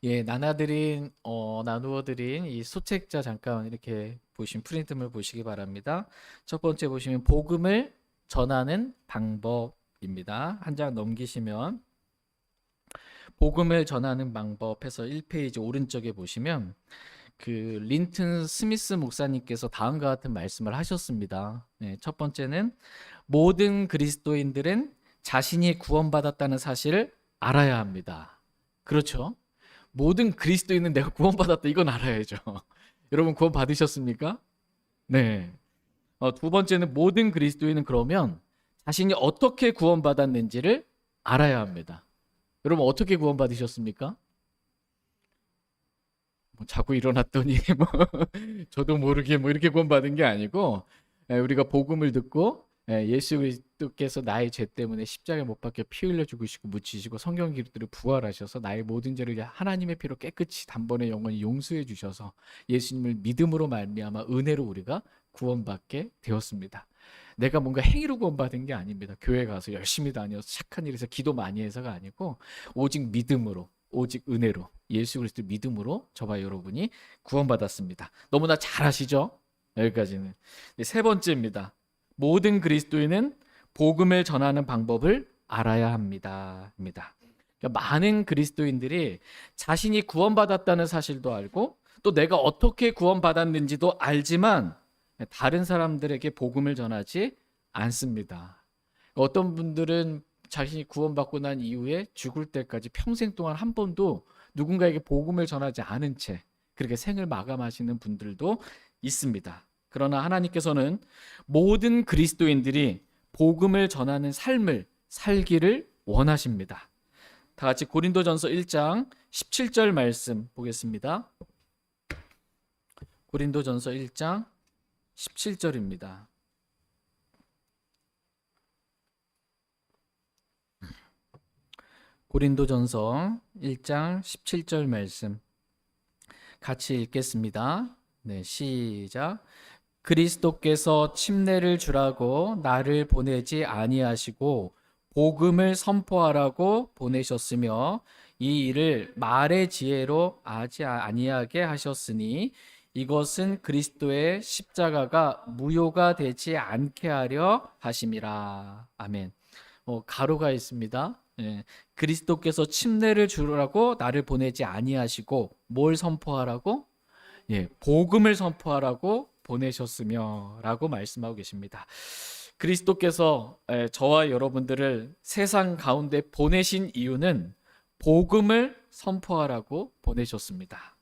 나누어드린 이 소책자 잠깐 이렇게 보시면 프린트물 보시기 바랍니다. 첫 번째 보시면 복음을 전하는 방법입니다. 한 장 넘기시면 복음을 전하는 방법 해서 1페이지 오른쪽에 보시면 그 린튼 스미스 목사님께서 다음과 같은 말씀을 하셨습니다. 네, 첫 번째는 모든 그리스도인들은 자신이 구원받았다는 사실을 알아야 합니다. 그렇죠? 모든 그리스도인은 내가 구원받았다 이건 알아야죠. 여러분 구원 받으셨습니까? 네. 두 번째는 모든 그리스도인은 그러면 자신이 어떻게 구원받았는지를 알아야 합니다. 여러분 어떻게 구원받으셨습니까? 뭐 자고 일어났더니 뭐 저도 모르게 뭐 이렇게 구원받은 게 아니고 우리가 복음을 듣고 예수 그리스도께서 나의 죄 때문에 십자가에 못 박혀 피 흘려 죽으시고 묻히시고 성경 기록들을 부활하셔서 나의 모든 죄를 하나님의 피로 깨끗이 단번에 영원히 용서해 주셔서 예수님을 믿음으로 말미암아 은혜로 우리가 구원받게 되었습니다. 내가 뭔가 행위로 구원받은 게 아닙니다. 교회 가서 열심히 다녀서 착한 일에서 기도 많이 해서가 아니고 오직 믿음으로 오직 은혜로 예수 그리스도 믿음으로 저와 여러분이 구원받았습니다. 너무나 잘 아시죠? 여기까지는. 세 번째입니다. 모든 그리스도인은 복음을 전하는 방법을 알아야 합니다. 그러니까 많은 그리스도인들이 자신이 구원받았다는 사실도 알고 또 내가 어떻게 구원받았는지도 알지만 다른 사람들에게 복음을 전하지 않습니다. 어떤 분들은 자신이 구원받고 난 이후에 죽을 때까지 평생 동안 한 번도 누군가에게 복음을 전하지 않은 채 그렇게 생을 마감하시는 분들도 있습니다. 그러나 하나님께서는 모든 그리스도인들이 복음을 전하는 삶을 살기를 원하십니다. 다 같이 고린도전서 1장 17절 말씀 보겠습니다. 고린도전서 1장 17절입니다. 고린도전서 1장 17절 말씀 같이 읽겠습니다. 네, 시작. 그리스도께서 침례를 주라고 나를 보내지 아니하시고 복음을 선포하라고 보내셨으며 이 일을 말의 지혜로 하지 아니하게 하셨으니 이것은 그리스도의 십자가가 무효가 되지 않게 하려 하심이라. 아멘. 가로가 있습니다. 예, 그리스도께서 침례를 주라고 나를 보내지 아니하시고 뭘 선포하라고? 예, 복음을 선포하라고 보내셨으며라고 말씀하고 계십니다. 그리스도께서 저와 여러분들을 세상 가운데 보내신 이유는 복음을 선포하라고 보내셨습니다.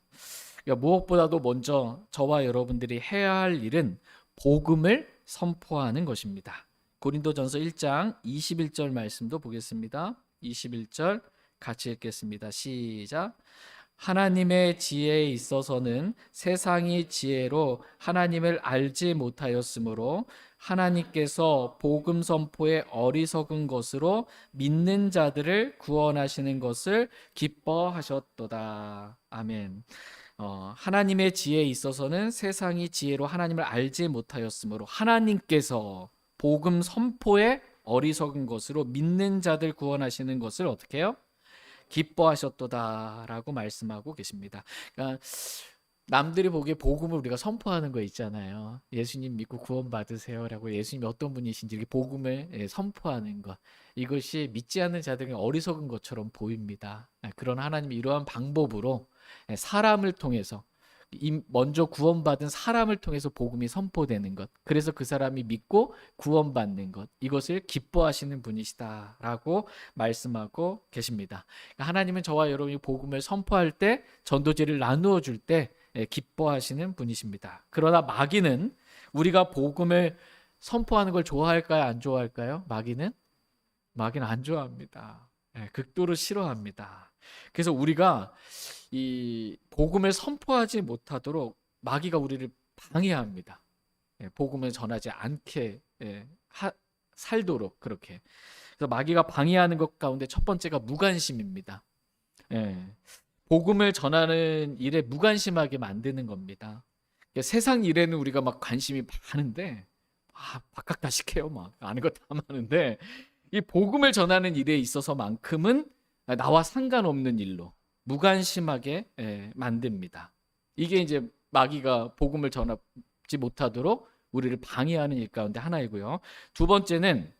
그러니까 무엇보다도 먼저 저와 여러분들이 해야 할 일은 복음을 선포하는 것입니다. 고린도전서 1장 21절 말씀도 보겠습니다. 21절 같이 읽겠습니다. 시작. 하나님의 지혜에 있어서는 세상이 지혜로 하나님을 알지 못하였으므로 하나님께서 복음 선포의 어리석은 것으로 믿는 자들을 구원하시는 것을 기뻐하셨도다. 아멘. 하나님의 지혜에 있어서는 세상이 지혜로 하나님을 알지 못하였으므로 하나님께서 복음 선포의 어리석은 것으로 믿는 자들 구원하시는 것을 어떻게 해요? 기뻐하셨도다라고 말씀하고 계십니다. 그러니까 남들이 보기에 복음을 우리가 선포하는 거 있잖아요. 예수님 믿고 구원 받으세요라고 예수님이 어떤 분이신지 이렇게 복음을 선포하는 것. 이것이 믿지 않는 자들에게 어리석은 것처럼 보입니다. 그런 하나님이 이러한 방법으로 사람을 통해서 먼저 구원받은 사람을 통해서 복음이 선포되는 것. 그래서 그 사람이 믿고 구원받는 것. 이것을 기뻐하시는 분이시다라고 말씀하고 계십니다. 그러니까 하나님은 저와 여러분이 복음을 선포할 때 전도지를 나누어 줄 때 기뻐하시는 분이십니다. 그러나 마귀는 우리가 복음을 선포하는 걸 좋아할까요? 안 좋아할까요? 마귀는 안 좋아합니다. 극도로 싫어합니다. 그래서 우리가 이 복음을 선포하지 못하도록 마귀가 우리를 방해합니다. 복음을 전하지 않게 살도록 그렇게. 그래서 마귀가 방해하는 것 가운데 첫 번째가 무관심입니다. 복음을 전하는 일에 무관심하게 만드는 겁니다. 세상 일에는 우리가 막 관심이 많은데 박학다식해요. 막 아는 거 다 많은데 이 복음을 전하는 일에 있어서만큼은 나와 상관없는 일로 무관심하게 만듭니다. 이게 이제 마귀가 복음을 전하지 못하도록 우리를 방해하는 일 가운데 하나이고요. 두 번째는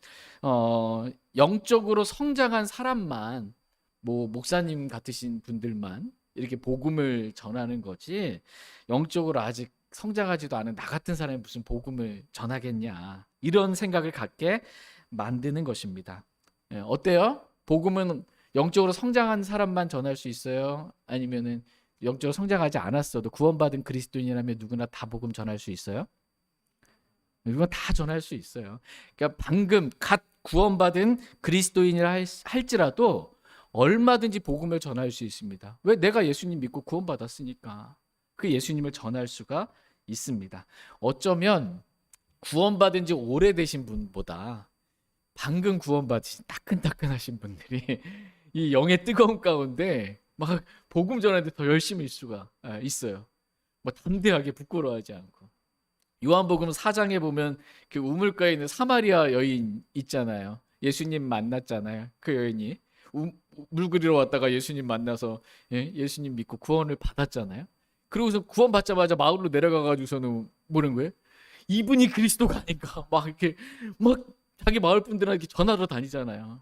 영적으로 성장한 사람만, 뭐 목사님 같으신 분들만 이렇게 복음을 전하는 거지, 영적으로 아직 성장하지도 않은 나 같은 사람이 무슨 복음을 전하겠냐, 이런 생각을 갖게 만드는 것입니다. 어때요? 복음은 영적으로 성장한 사람만 전할 수 있어요? 아니면은 영적으로 성장하지 않았어도 구원받은 그리스도인이라면 누구나 다 복음 전할 수 있어요? 이건 다 전할 수 있어요. 그러니까 방금 갓 구원받은 그리스도인이라 할지라도 얼마든지 복음을 전할 수 있습니다. 왜? 내가 예수님 믿고 구원받았으니까 그 예수님을 전할 수가 있습니다. 어쩌면 구원받은 지 오래되신 분보다 방금 구원받으신 따끈따끈하신 분들이 이 영의 뜨거움 가운데 막 복음 전하는데 더 열심일 수가 있어요. 뭐 담대하게 부끄러워하지 않고. 요한복음 4장에 보면 그 우물가에 있는 사마리아 여인 있잖아요. 예수님 만났잖아요. 그 여인이 물 그리러 왔다가 예수님 만나서 예수님 믿고 구원을 받았잖아요. 그러고서 구원 받자마자 마을로 내려가 가지고서는 뭐는 거예요? 이분이 그리스도가 아닌가 막 이렇게 막 자기 마을 분들한테 전하러 다니잖아요.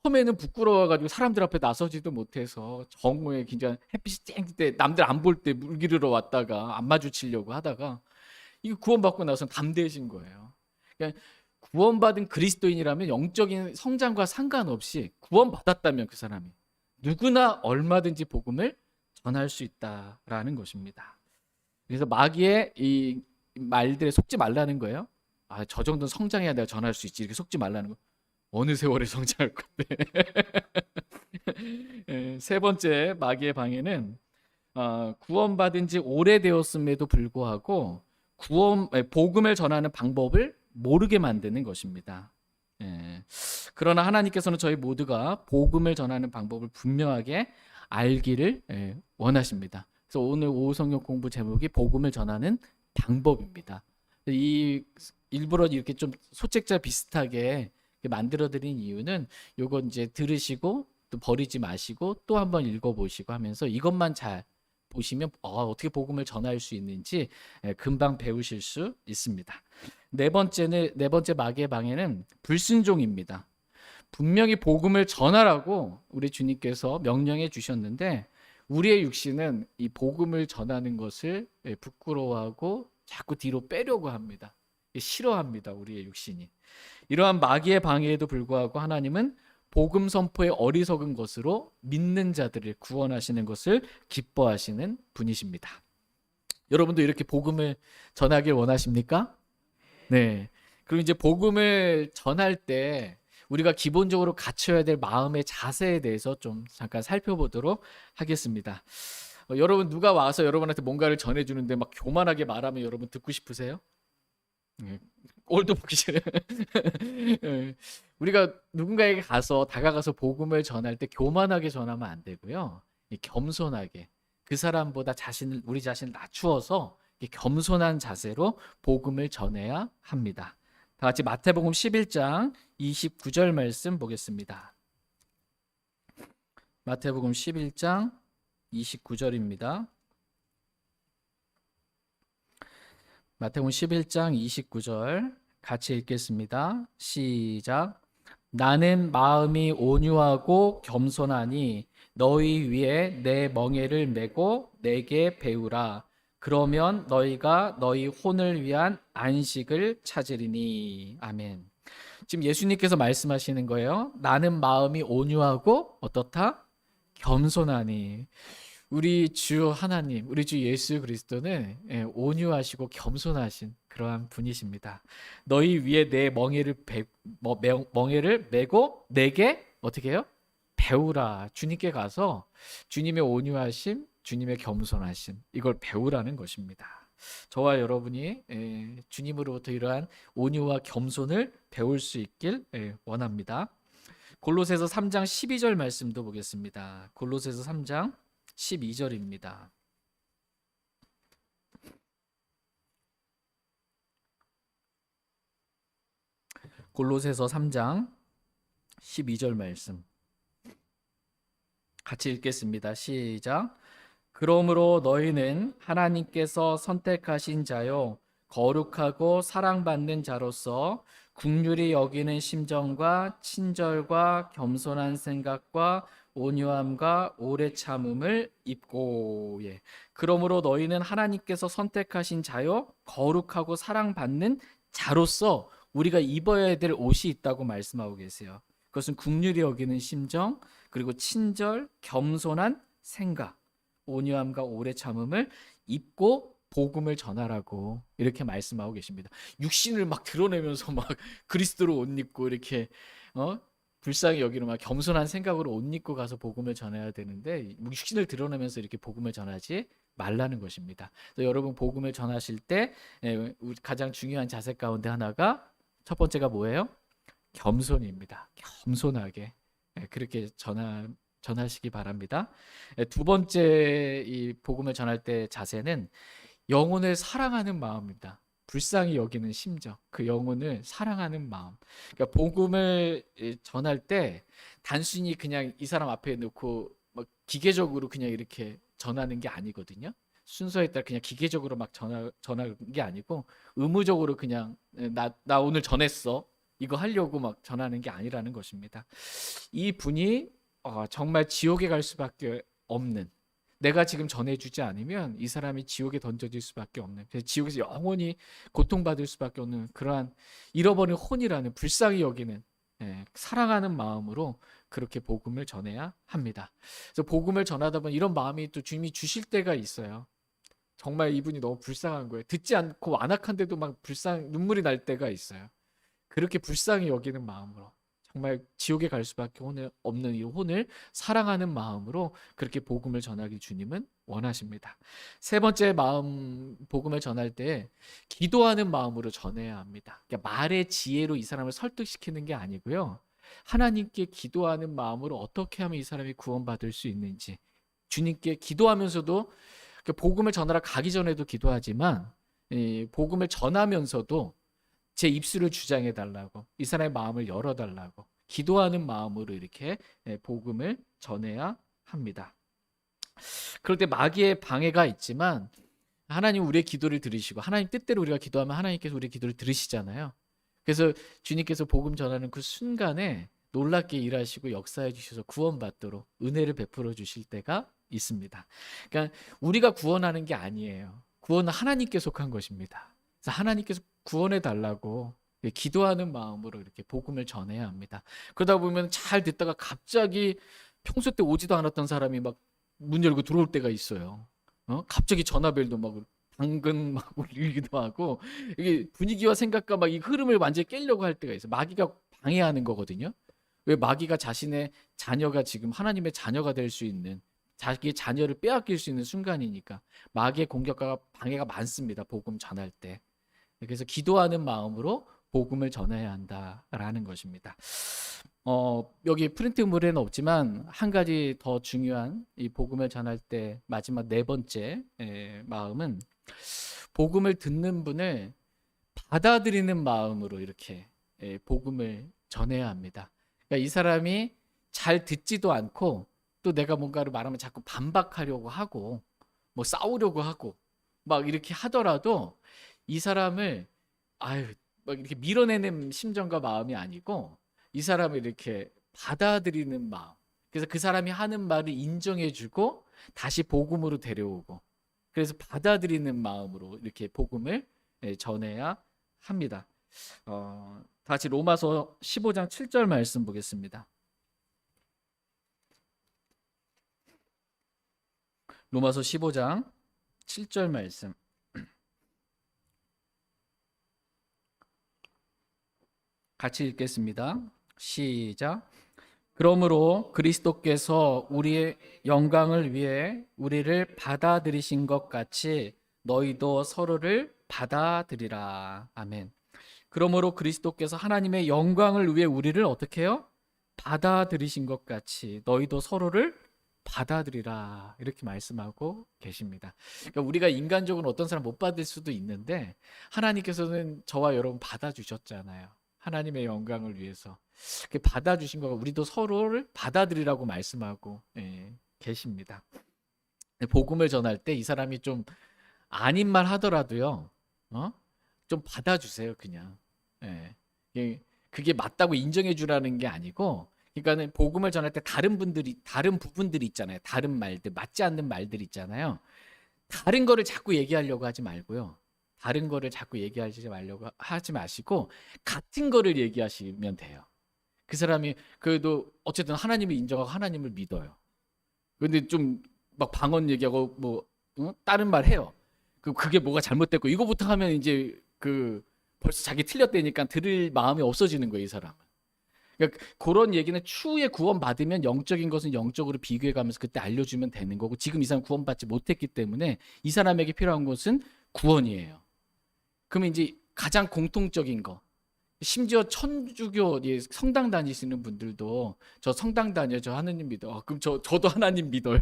처음에는 부끄러워가지고 사람들 앞에 나서지도 못해서 정오에 굉장히 햇빛이 쨍 때 남들 안 볼 때 물 기르러 왔다가 안 마주치려고 하다가 이거 구원받고 나서는 담대해진 거예요. 그러니까 구원받은 그리스도인이라면 영적인 성장과 상관없이 구원받았다면 그 사람이 누구나 얼마든지 복음을 전할 수 있다라는 것입니다. 그래서 마귀의 이 말들에 속지 말라는 거예요. 저 정도는 성장해야 내가 전할 수 있지, 이렇게 속지 말라는 거. 어느 세월에 성장할 건데. 세 번째 마귀의 방해는 구원받은 지 오래되었음에도 불구하고 복음을 전하는 방법을 모르게 만드는 것입니다. 그러나 하나님께서는 저희 모두가 복음을 전하는 방법을 분명하게 알기를 원하십니다. 그래서 오늘 오후 성경 공부 제목이 복음을 전하는 방법입니다. 이 일부러 이렇게 좀 소책자 비슷하게 만들어드린 이유는 요거 이제 들으시고 또 버리지 마시고 또 한번 읽어보시고 하면서 이것만 잘 보시면 어떻게 복음을 전할 수 있는지 금방 배우실 수 있습니다. 네 번째 마귀의 방해는 불순종입니다. 분명히 복음을 전하라고 우리 주님께서 명령해 주셨는데 우리의 육신은 이 복음을 전하는 것을 부끄러워하고 자꾸 뒤로 빼려고 합니다. 싫어합니다. 우리의 육신이. 이러한 마귀의 방해에도 불구하고 하나님은 복음 선포의 어리석은 것으로 믿는 자들을 구원하시는 것을 기뻐하시는 분이십니다. 여러분도 이렇게 복음을 전하길 원하십니까? 네. 그리고 이제 복음을 전할 때 우리가 기본적으로 갖춰야 될 마음의 자세에 대해서 좀 잠깐 살펴보도록 하겠습니다. 여러분 누가 와서 여러분한테 뭔가를 전해주는데 막 교만하게 말하면 여러분 듣고 싶으세요? 꼴도 보기 싫어요. 우리가 누군가에게 다가가서 복음을 전할 때 교만하게 전하면 안 되고요. 겸손하게 그 사람보다 우리 자신을 낮추어서 겸손한 자세로 복음을 전해야 합니다. 다 같이 마태복음 11장 29절 말씀 보겠습니다. 마태복음 11장 29절입니다. 마태복음 11장 29절 같이 읽겠습니다. 시작. 나는 마음이 온유하고 겸손하니 너희 위에 내 멍에를 메고 내게 배우라. 그러면 너희가 너희 혼을 위한 안식을 찾으리니. 아멘. 지금 예수님께서 말씀하시는 거예요. 나는 마음이 온유하고 어떻다? 겸손하니. 우리 주 하나님, 우리 주 예수 그리스도는 온유하시고 겸손하신 그러한 분이십니다. 너희 위에 내 멍에를 메고 내게 어떻게 해요? 배우라. 주님께 가서 주님의 온유하심, 주님의 겸손하심, 이걸 배우라는 것입니다. 저와 여러분이 주님으로부터 이러한 온유와 겸손을 배울 수 있길 원합니다. 골로새서 3장 12절 말씀도 보겠습니다. 골로새서 3장 12절입니다. 골로새서 3장 12절 말씀. 같이 읽겠습니다. 시작. 그러므로 너희는 하나님께서 선택하신 자요 거룩하고 사랑받는 자로서 긍휼히 여기는 심정과 친절과 겸손한 생각과 온유함과 오래 참음을 입고. 예. 그러므로 너희는 하나님께서 선택하신 자요 거룩하고 사랑받는 자로서 우리가 입어야 될 옷이 있다고 말씀하고 계세요. 그것은 긍휼히 여기는 심정, 그리고 친절, 겸손한 생각, 온유함과 오래 참음을 입고 복음을 전하라고 이렇게 말씀하고 계십니다. 육신을 막 드러내면서 막 그리스도로 옷 입고 이렇게 불쌍히 여기는 막 겸손한 생각으로 옷 입고 가서 복음을 전해야 되는데 육신을 드러내면서 이렇게 복음을 전하지 말라는 것입니다. 그래서 여러분 복음을 전하실 때 가장 중요한 자세 가운데 하나가 첫 번째가 뭐예요? 겸손입니다. 겸손하게 그렇게 전하시기 바랍니다. 두 번째 이 복음을 전할 때 자세는 영혼을 사랑하는 마음입니다. 불쌍히 여기는 심정, 그 영혼을 사랑하는 마음. 그러니까 복음을 전할 때 단순히 그냥 이 사람 앞에 놓고 막 기계적으로 그냥 이렇게 전하는 게 아니거든요. 순서에 따라 그냥 기계적으로 막 전하는 게 아니고 의무적으로 그냥 나 오늘 전했어. 이거 하려고 막 전하는 게 아니라는 것입니다. 이 분이 정말 지옥에 갈 수밖에 없는, 내가 지금 전해주지 않으면 이 사람이 지옥에 던져질 수밖에 없는, 그래서 지옥에서 영원히 고통받을 수밖에 없는 그러한 잃어버린 혼이라는 불쌍히 여기는 사랑하는 마음으로 그렇게 복음을 전해야 합니다. 그래서 복음을 전하다 보면 이런 마음이 또 주님이 주실 때가 있어요. 정말 이분이 너무 불쌍한 거예요. 듣지 않고 완악한데도 막 눈물이 날 때가 있어요. 그렇게 불쌍히 여기는 마음으로 정말 지옥에 갈 수밖에 없는 이 혼을 사랑하는 마음으로 그렇게 복음을 전하기 주님은 원하십니다. 세 번째 복음을 전할 때 기도하는 마음으로 전해야 합니다. 그러니까 말의 지혜로 이 사람을 설득시키는 게 아니고요. 하나님께 기도하는 마음으로 어떻게 하면 이 사람이 구원받을 수 있는지 주님께 기도하면서도 복음을 전하러 가기 전에도 기도하지만 복음을 전하면서도 제 입술을 주장해 달라고, 이 사람의 마음을 열어 달라고 기도하는 마음으로 이렇게 복음을 전해야 합니다. 그럴 때 마귀의 방해가 있지만 하나님 우리의 기도를 들으시고 하나님 뜻대로 우리가 기도하면 하나님께서 우리의 기도를 들으시잖아요. 그래서 주님께서 복음 전하는 그 순간에 놀랍게 일하시고 역사해 주셔서 구원받도록 은혜를 베풀어 주실 때가 있습니다. 그러니까 우리가 구원하는 게 아니에요. 구원은 하나님께 속한 것입니다. 그래서 하나님께서 구원해 달라고 기도하는 마음으로 이렇게 복음을 전해야 합니다. 그러다 보면 잘 듣다가 갑자기 평소 때 오지도 않았던 사람이 막 문 열고 들어올 때가 있어요. 갑자기 전화벨도 막 당근 막 울리기도 하고 이게 분위기와 생각과 막 이 흐름을 완전히 깨려고 할 때가 있어요. 마귀가 방해하는 거거든요. 왜 마귀가 자신의 자녀가 지금 하나님의 자녀가 될 수 있는, 자기의 자녀를 빼앗길 수 있는 순간이니까 마귀의 공격과 방해가 많습니다. 복음 전할 때. 그래서 기도하는 마음으로 복음을 전해야 한다라는 것입니다. 여기 프린트물에는 없지만 한 가지 더 중요한 이 복음을 전할 때 마지막 네 번째 마음은 복음을 듣는 분을 받아들이는 마음으로 이렇게 복음을 전해야 합니다. 그러니까 이 사람이 잘 듣지도 않고 또 내가 뭔가를 말하면 자꾸 반박하려고 하고 뭐 싸우려고 하고 막 이렇게 하더라도 이 사람을 막 이렇게 밀어내는 심정과 마음이 아니고 이 사람을 이렇게 받아들이는 마음. 그래서 그 사람이 하는 말을 인정해주고 다시 복음으로 데려오고, 그래서 받아들이는 마음으로 이렇게 복음을 전해야 합니다. 다시 로마서 15장 7절 말씀 보겠습니다. 로마서 15장 7절 말씀. 같이 읽겠습니다. 시작. 그러므로 그리스도께서 우리의 영광을 위해 우리를 받아들이신 것 같이 너희도 서로를 받아들이라. 아멘. 그러므로 그리스도께서 하나님의 영광을 위해 우리를 어떻게 해요? 받아들이신 것 같이 너희도 서로를 받아들이라. 이렇게 말씀하고 계십니다. 그러니까 우리가 인간적으로 어떤 사람 못 받을 수도 있는데 하나님께서는 저와 여러분 받아주셨잖아요. 하나님의 영광을 위해서. 받아주신 거가 우리도 서로를 받아들이라고 말씀하고 계십니다. 복음을 전할 때 이 사람이 좀 아닌 말 하더라도요, 좀 받아주세요, 그냥. 그게 맞다고 인정해 주라는 게 아니고, 그러니까는 복음을 전할 때 다른 부분들이 있잖아요. 다른 말들, 맞지 않는 말들 있잖아요. 다른 거를 자꾸 얘기하려고 하지 말고요. 다른 거를 자꾸 얘기하지 말려고 하지 마시고 같은 거를 얘기하시면 돼요. 그 사람이 그래도 어쨌든 하나님을 인정하고 하나님을 믿어요. 근데 좀 막 방언 얘기하고 뭐 다른 말 해요. 그게 뭐가 잘못됐고 이거부터 하면 이제 벌써 자기 틀렸다니까 들을 마음이 없어지는 거예요, 이 사람은. 그러니까 그런 얘기는 추후에 구원받으면 영적인 것은 영적으로 비교해가면서 그때 알려주면 되는 거고, 지금 이 사람 구원받지 못했기 때문에 이 사람에게 필요한 것은 구원이에요. 그러면 이제 가장 공통적인 거, 심지어 천주교 성당 다니시는 분들도 저 성당 다녀요, 저 하나님 믿어. 그럼 저도 하나님 믿어요.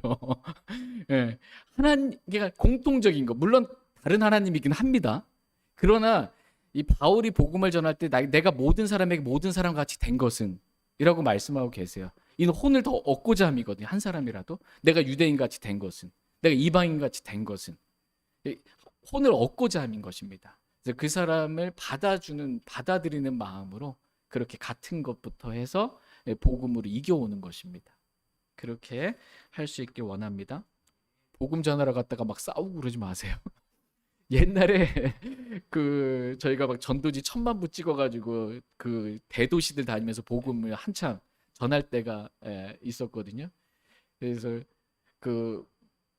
예, 그러니까 공통적인 거, 물론 다른 하나님이긴 합니다. 그러나 이 바울이 복음을 전할 때 내가 모든 사람에게 모든 사람 같이 된 것은 이라고 말씀하고 계세요. 이는 혼을 더 얻고자 함이거든요. 한 사람이라도 내가 유대인 같이 된 것은, 내가 이방인 같이 된 것은 혼을 얻고자 함인 것입니다. 그래서 그 사람을 받아들이는 마음으로 그렇게 같은 것부터 해서 복음으로 이겨오는 것입니다. 그렇게 할 수 있길 원합니다. 복음 전하러 갔다가 막 싸우고 그러지 마세요. 옛날에 저희가 막 전도지 1000만 부 찍어가지고 대도시들 다니면서 복음을 한참 전할 때가 있었거든요. 그래서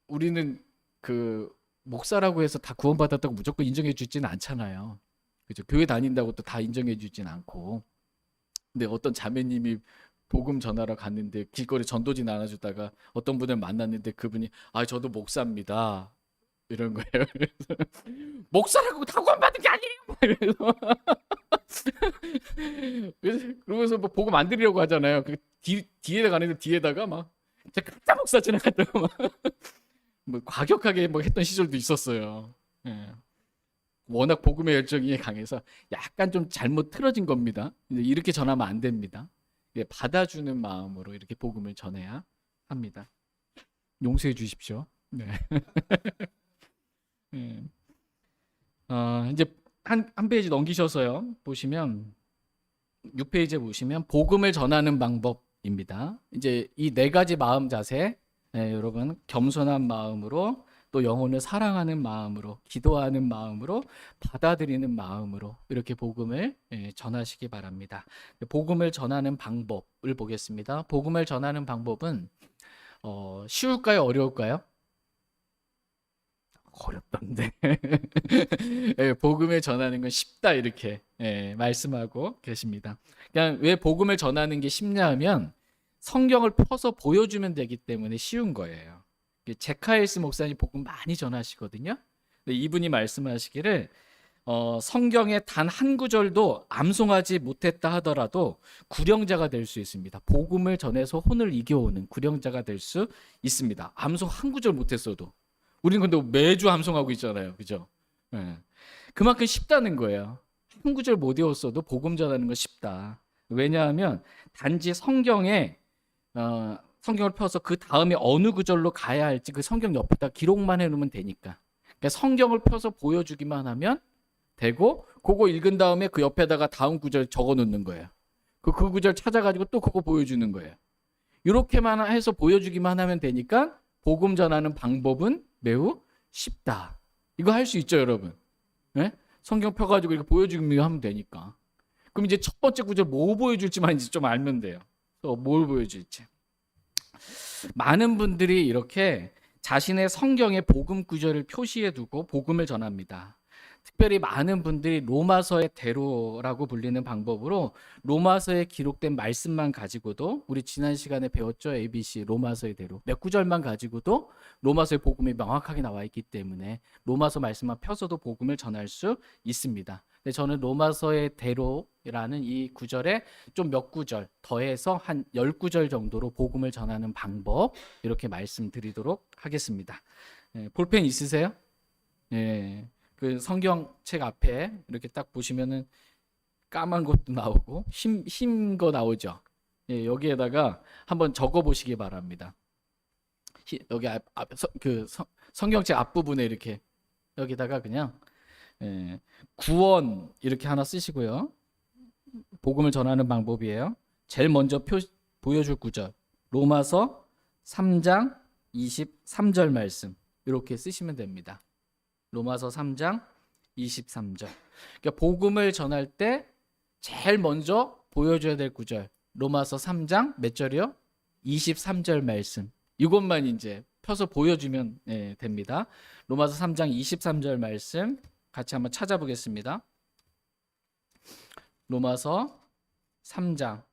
우리는 목사라고 해서 다 구원받았다고 무조건 인정해 주지는 않잖아요. 그죠? 교회 다닌다고 또 다 인정해 주진 않고. 근데 어떤 자매님이 복음 전하러 갔는데 길거리 전도지 나눠주다가 어떤 분을 만났는데 그분이 저도 목사입니다. 이런 거예요. 목사라고 다 구원받은 게 아니에요. 그러면서 뭐 복음 안 드리려고 하잖아요. 뒤에 가는데 뒤에다가 막 가짜 목사 지나갔다고 막 뭐 과격하게 뭐 했던 시절도 있었어요. 워낙 복음의 열정이 강해서 약간 좀 잘못 틀어진 겁니다. 이렇게 전하면 안 됩니다. 받아주는 마음으로 이렇게 복음을 전해야 합니다. 용서해 주십시오. 네. 이제 한 페이지 넘기셔서요. 보시면 6페이지에 보시면 복음을 전하는 방법입니다. 이제 이 4가지 마음 자세, 여러분 겸손한 마음으로, 또 영혼을 사랑하는 마음으로, 기도하는 마음으로, 받아들이는 마음으로 이렇게 복음을 전하시기 바랍니다. 복음을 전하는 방법을 보겠습니다. 복음을 전하는 방법은 쉬울까요? 어려울까요? 어렵던데. 복음을 전하는 건 쉽다 이렇게 말씀하고 계십니다. 그냥 왜 복음을 전하는 게 쉽냐 하면 성경을 펴서 보여주면 되기 때문에 쉬운 거예요. 제카일스 목사님 복음 많이 전하시거든요. 이분이 말씀하시기를 성경의 단 한 구절도 암송하지 못했다 하더라도 구령자가 될 수 있습니다. 복음을 전해서 혼을 이겨오는 구령자가 될 수 있습니다. 암송 한 구절 못했어도. 우리는 근데 매주 암송하고 있잖아요. 그죠? 그만큼 쉽다는 거예요. 한 구절 못 외웠어도 복음 전하는 건 쉽다. 왜냐하면 단지 성경을 펴서 그 다음에 어느 구절로 가야 할지 그 성경 옆에다 기록만 해놓으면 되니까. 그러니까 성경을 펴서 보여주기만 하면 되고, 그거 읽은 다음에 그 옆에다가 다음 구절 적어놓는 거예요. 그 구절 찾아가지고 또 그거 보여주는 거예요. 이렇게만 해서 보여주기만 하면 되니까 복음 전하는 방법은 매우 쉽다. 이거 할 수 있죠, 여러분? 네? 성경 펴가지고 이렇게 보여주기만 하면 되니까. 그럼 이제 첫 번째 구절 뭐 보여줄지만 이제 좀 알면 돼요. 또 뭘 보여줄지. 많은 분들이 이렇게 자신의 성경에 복음 구절을 표시해 두고 복음을 전합니다. 특별히 많은 분들이 로마서의 대로라고 불리는 방법으로 로마서에 기록된 말씀만 가지고도, 우리 지난 시간에 배웠죠, ABC 로마서의 대로 몇 구절만 가지고도 로마서의 복음이 명확하게 나와 있기 때문에 로마서 말씀만 펴서도 복음을 전할 수 있습니다. 근데 저는 로마서의 대로라는 이 구절에 좀 몇 구절 더해서 한 10구절 정도로 복음을 전하는 방법 이렇게 말씀드리도록 하겠습니다. 볼펜 있으세요? 그 성경책 앞에 이렇게 딱 보시면은 까만 것도 나오고 흰 거 나오죠. 예, 여기에다가 한번 적어 보시기 바랍니다. 여기 성경책 앞부분에 이렇게 여기다가 그냥 예, 구원 이렇게 하나 쓰시고요. 복음을 전하는 방법이에요. 제일 먼저 보여줄 구절 로마서 3장 23절 말씀 이렇게 쓰시면 됩니다. 로마서 3장 23절. 그러니까 복음을 전할 때 제일 먼저 보여줘야 될 구절 로마서 3장 몇 절이요? 23절 말씀. 이것만 이제 펴서 보여주면 됩니다. 로마서 3장 23절 말씀 같이 한번 찾아보겠습니다. 로마서 3장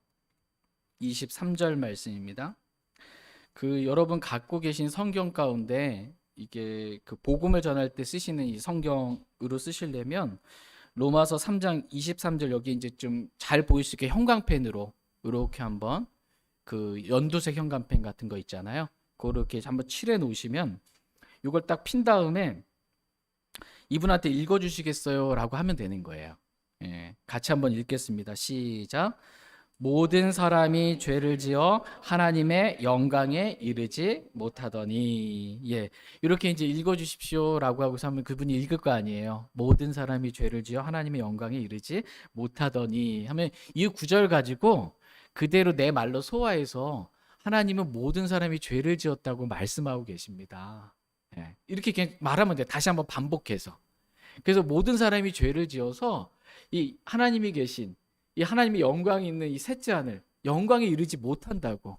23절 말씀입니다. 여러분 갖고 계신 성경 가운데 이게 복음을 전할 때 쓰시는 이 성경으로 쓰시려면 로마서 3장 23절 여기 이제 좀 잘 보일 수 있게 형광펜으로 이렇게 한번 연두색 형광펜 같은 거 있잖아요. 그렇게 한번 칠해 놓으시면 이걸 딱 핀 다음에 이분한테 읽어 주시겠어요? 라고 하면 되는 거예요. 예, 같이 한번 읽겠습니다. 시작. 모든 사람이 죄를 지어 하나님의 영광에 이르지 못하더니. 예, 이렇게 이제 읽어 주십시오라고 하고서 하면 그분이 읽을 거 아니에요. 모든 사람이 죄를 지어 하나님의 영광에 이르지 못하더니 하면 이 구절 가지고 그대로 내 말로 소화해서 하나님은 모든 사람이 죄를 지었다고 말씀하고 계십니다. 예, 이렇게 그냥 말하면 돼. 다시 한번 반복해서. 그래서 모든 사람이 죄를 지어서 이 하나님이 계신 이 하나님의 영광이 있는 이 셋째 하늘 영광에 이르지 못한다고,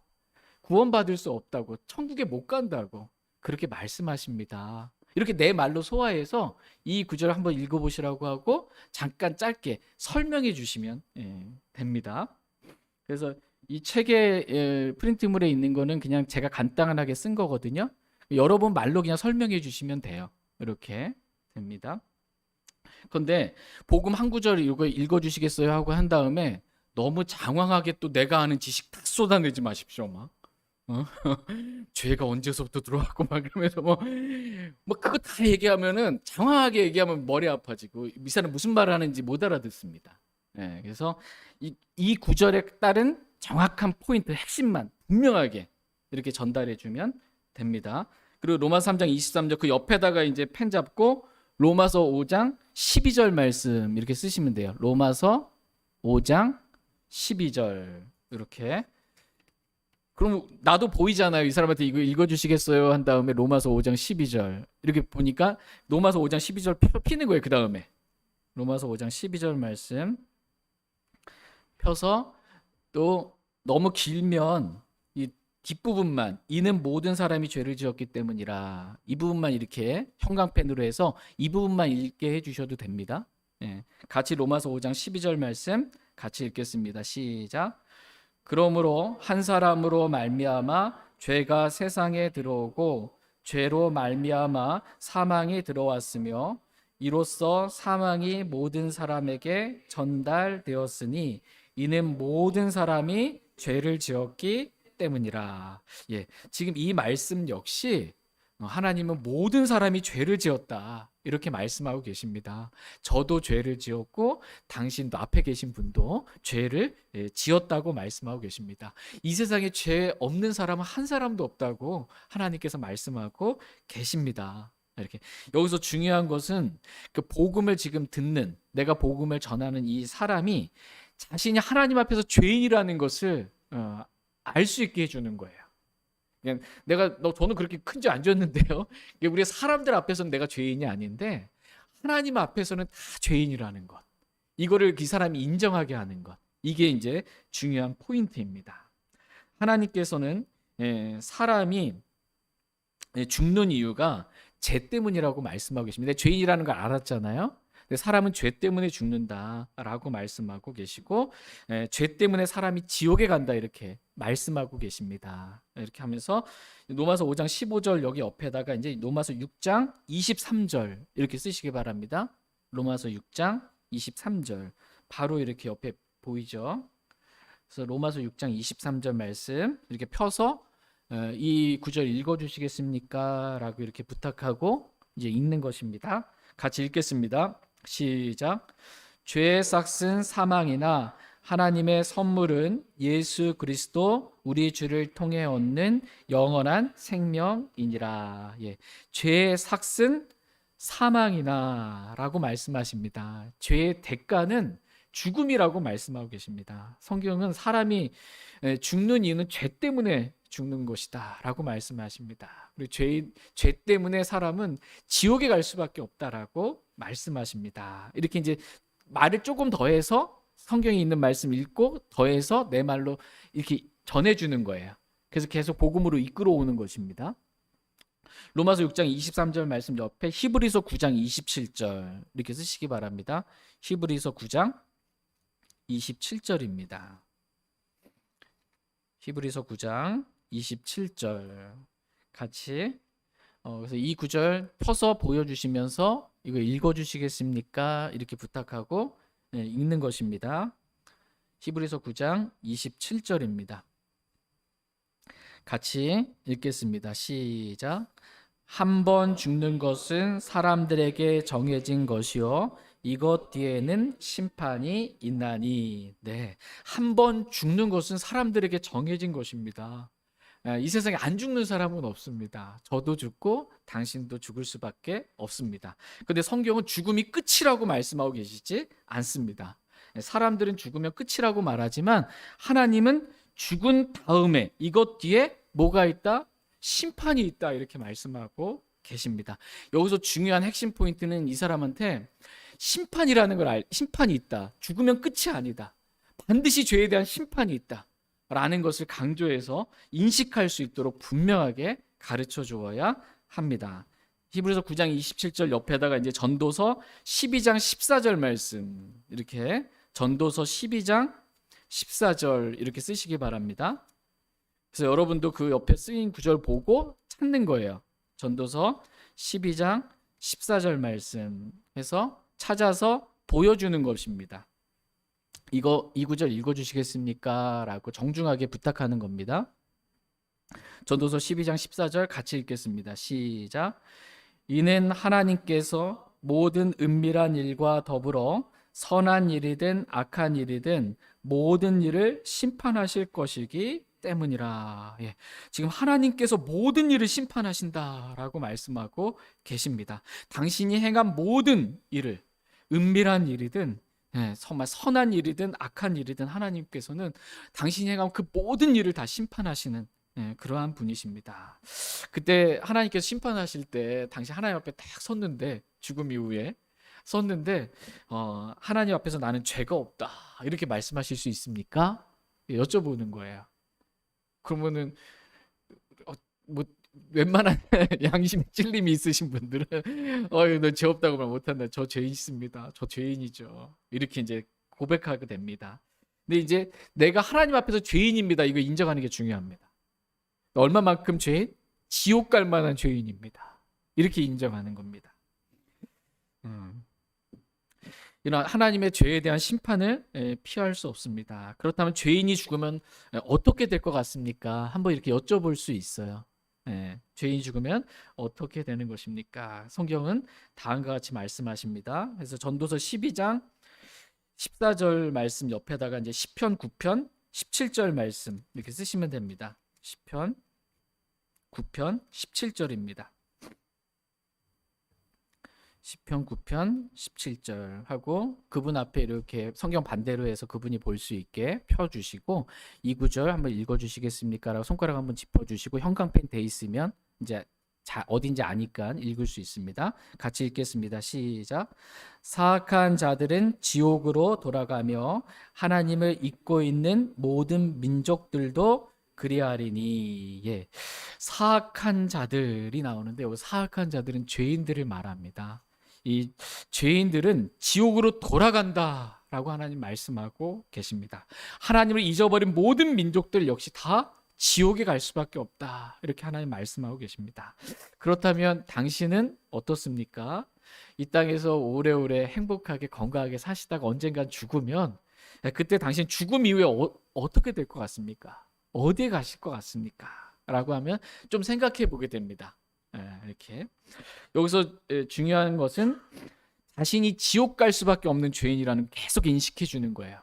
구원받을 수 없다고, 천국에 못 간다고 그렇게 말씀하십니다. 이렇게 내 말로 소화해서 이 구절을 한번 읽어보시라고 하고 잠깐 짧게 설명해 주시면 됩니다. 그래서 이 책의 프린트물에 있는 거는 그냥 제가 간단하게 쓴 거거든요. 여러분 말로 그냥 설명해 주시면 돼요. 이렇게 됩니다. 그런데 복음 한 구절 이거 읽어주시겠어요 하고 한 다음에 너무 장황하게 또 내가 아는 지식 다 쏟아내지 마십시오. 막 죄가 언제서부터 들어왔고 막 그러면서 뭐 그거 다 얘기하면은 장황하게 얘기하면 머리 아파지고 이 사람 무슨 말을 하는지 못 알아듣습니다. 그래서 이 구절에 따른 정확한 포인트 핵심만 분명하게 이렇게 전달해 주면 됩니다. 그리고 로마서 3장 23절 그 옆에다가 이제 펜 잡고 로마서 5장 12절 말씀 이렇게 쓰시면 돼요. 로마서 5장 12절 이렇게. 그럼 나도 보이잖아요. 이 사람한테 이거 읽어주시겠어요? 한 다음에 로마서 5장 12절 이렇게 보니까 로마서 5장 12절 피는 거예요. 그 다음에 로마서 5장 12절 말씀 펴서 또 너무 길면 이 뒷부분만 이는 모든 사람이 죄를 지었기 때문이라 이 부분만 이렇게 형광펜으로 해서 이 부분만 읽게 해주셔도 됩니다. 같이 로마서 5장 12절 말씀 같이 읽겠습니다. 시작. 그러므로 한 사람으로 말미암아 죄가 세상에 들어오고 죄로 말미암아 사망이 들어왔으며 이로써 사망이 모든 사람에게 전달되었으니 이는 모든 사람이 죄를 지었기 때문이라. 지금 이 말씀 역시 하나님은 모든 사람이 죄를 지었다 이렇게 말씀하고 계십니다. 저도 죄를 지었고 당신도 앞에 계신 분도 죄를 지었다고 말씀하고 계십니다. 이 세상에 죄 없는 사람은 한 사람도 없다고 하나님께서 말씀하고 계십니다. 이렇게 여기서 중요한 것은 그 복음을 지금 듣는 내가 복음을 전하는 이 사람이 자신이 하나님 앞에서 죄인이라는 것을 알 수 있게 해주는 거예요. 그냥 저는 그렇게 큰 죄 안 지었는데요. 우리 사람들 앞에서는 내가 죄인이 아닌데 하나님 앞에서는 다 죄인이라는 것. 이거를 그 사람이 인정하게 하는 것. 이게 이제 중요한 포인트입니다. 하나님께서는 사람이 죽는 이유가 죄 때문이라고 말씀하고 계십니다. 죄인이라는 걸 알았잖아요. 사람은 죄 때문에 죽는다라고 말씀하고 계시고 죄 때문에 사람이 지옥에 간다 이렇게 말씀하고 계십니다. 이렇게 하면서 로마서 5장 15절 여기 옆에다가 이제 로마서 6장 23절 이렇게 쓰시기 바랍니다. 로마서 6장 23절 바로 이렇게 옆에 보이죠. 그래서 로마서 6장 23절 말씀 이렇게 펴서 이 구절 읽어주시겠습니까? 라고 이렇게 부탁하고 이제 읽는 것입니다. 같이 읽겠습니다. 시작. 죄의 삭은 사망이나 하나님의 선물은 예수 그리스도 우리 주를 통해 얻는 영원한 생명이니라. 예. 죄의 삭은 사망이나라고 말씀하십니다. 죄의 대가는 죽음이라고 말씀하고 계십니다. 성경은 사람이 죽는 이유는 죄 때문에 죽는 것이다라고 말씀하십니다. 그리고 죄 때문에 사람은 지옥에 갈 수밖에 없다라고 말씀하십니다. 이렇게 이제 말을 조금 더해서 성경에 있는 말씀 읽고 더해서 내 말로 이렇게 전해주는 거예요. 그래서 계속 복음으로 이끌어오는 것입니다. 로마서 6장 23절 말씀 옆에 히브리서 9장 27절 이렇게 쓰시기 바랍니다. 히브리서 9장 27절입니다. 히브리서 9장 27절 같이 그래서 이 구절 펴서 보여주시면서 이거 읽어주시겠습니까? 이렇게 부탁하고 읽는 것입니다. 히브리서 9장 27절입니다. 같이 읽겠습니다. 시작. 한 번 죽는 것은 사람들에게 정해진 것이요 이것 뒤에는 심판이 있나니. 네, 한 번 죽는 것은 사람들에게 정해진 것입니다. 이 세상에 안 죽는 사람은 없습니다. 저도 죽고 당신도 죽을 수밖에 없습니다. 그런데 성경은 죽음이 끝이라고 말씀하고 계시지 않습니다. 사람들은 죽으면 끝이라고 말하지만 하나님은 죽은 다음에 이것 뒤에 뭐가 있다? 심판이 있다 이렇게 말씀하고 계십니다. 여기서 중요한 핵심 포인트는 이 사람한테 심판이라는 걸 심판이 있다. 죽으면 끝이 아니다. 반드시 죄에 대한 심판이 있다. 라는 것을 강조해서 인식할 수 있도록 분명하게 가르쳐 주어야 합니다. 히브리서 9장 27절 옆에다가 이제 전도서 12장 14절 말씀 이렇게 전도서 12장 14절 이렇게 쓰시기 바랍니다. 그래서 여러분도 그 옆에 쓰인 구절 보고 찾는 거예요. 전도서 12장 14절 말씀 해서 찾아서 보여주는 것입니다. 이 구절 읽어주시겠습니까? 라고 정중하게 부탁하는 겁니다. 전도서 12장 14절 같이 읽겠습니다. 시작. 이는 하나님께서 모든 은밀한 일과 더불어 선한 일이든 악한 일이든 모든 일을 심판하실 것이기 때문이라. 예. 지금 하나님께서 모든 일을 심판하신다라고 말씀하고 계십니다. 당신이 행한 모든 일을 은밀한 일이든 정말 선한 일이든 악한 일이든 하나님께서는 당신이 행한 그 모든 일을 다 심판하시는 그러한 분이십니다. 그때 하나님께서 심판하실 때 당시 하나님 앞에 딱 섰는데 죽음 이후에 섰는데 하나님 앞에서 나는 죄가 없다 이렇게 말씀하실 수 있습니까? 여쭤보는 거예요. 그러면은 뭐 웬만한 양심의 찔림이 있으신 분들은 너 죄 없다고 말 못한다. 저 죄인 있습니다. 저 죄인이죠. 이렇게 이제 고백하게 됩니다. 근데 이제 내가 하나님 앞에서 죄인입니다. 이거 인정하는 게 중요합니다. 얼마만큼 죄인? 지옥 갈 만한 죄인입니다. 이렇게 인정하는 겁니다. 이런 하나님의 죄에 대한 심판을 피할 수 없습니다. 그렇다면 죄인이 죽으면 어떻게 될 것 같습니까? 한번 이렇게 여쭤볼 수 있어요. 죄인이 죽으면 어떻게 되는 것입니까? 성경은 다음과 같이 말씀하십니다. 그래서 전도서 12장 14절 말씀 옆에다가 이제 시편 9편 17절 말씀 이렇게 쓰시면 됩니다. 시편 9편 17절입니다. 시편 9편 17절 하고 그분 앞에 이렇게 성경 반대로 해서 그분이 볼 수 있게 펴주시고 이 구절 한번 읽어주시겠습니까? 라고 손가락 한번 짚어주시고 형광펜 돼 있으면 이제 어딘지 아니까 읽을 수 있습니다. 같이 읽겠습니다. 시작. 사악한 자들은 지옥으로 돌아가며 하나님을 잊고 있는 모든 민족들도 그리하리니. 예, 사악한 자들이 나오는데 여기 사악한 자들은 죄인들을 말합니다. 이 죄인들은 지옥으로 돌아간다라고 하나님 말씀하고 계십니다. 하나님을 잊어버린 모든 민족들 역시 다 지옥에 갈 수밖에 없다. 이렇게 하나님 말씀하고 계십니다. 그렇다면 당신은 어떻습니까? 이 땅에서 오래오래 행복하게 건강하게 사시다가 언젠간 죽으면 그때 당신 죽음 이후에 어떻게 될 것 같습니까? 어디에 가실 것 같습니까? 라고 하면 좀 생각해 보게 됩니다. 이렇게 여기서 중요한 것은 자신이 지옥 갈 수밖에 없는 죄인이라는 걸 계속 인식해 주는 거예요.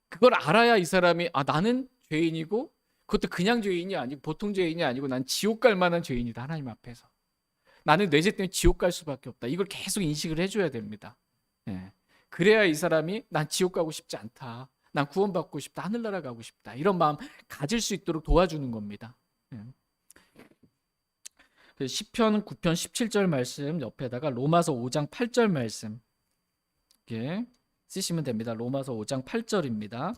그걸 알아야 이 사람이 나는 죄인이고, 그것도 그냥 죄인이 아니고 보통 죄인이 아니고 난 지옥 갈 만한 죄인이다. 하나님 앞에서 나는 내 죄 때문에 지옥 갈 수밖에 없다. 이걸 계속 인식을 해줘야 됩니다. 예. 그래야 이 사람이 난 지옥 가고 싶지 않다, 난 구원받고 싶다, 하늘나라 가고 싶다, 이런 마음 가질 수 있도록 도와주는 겁니다. 예. 시편 9편 17절 말씀 옆에다가 로마서 5장 8절 말씀 이렇게 쓰시면 됩니다. 로마서 5장 8절입니다.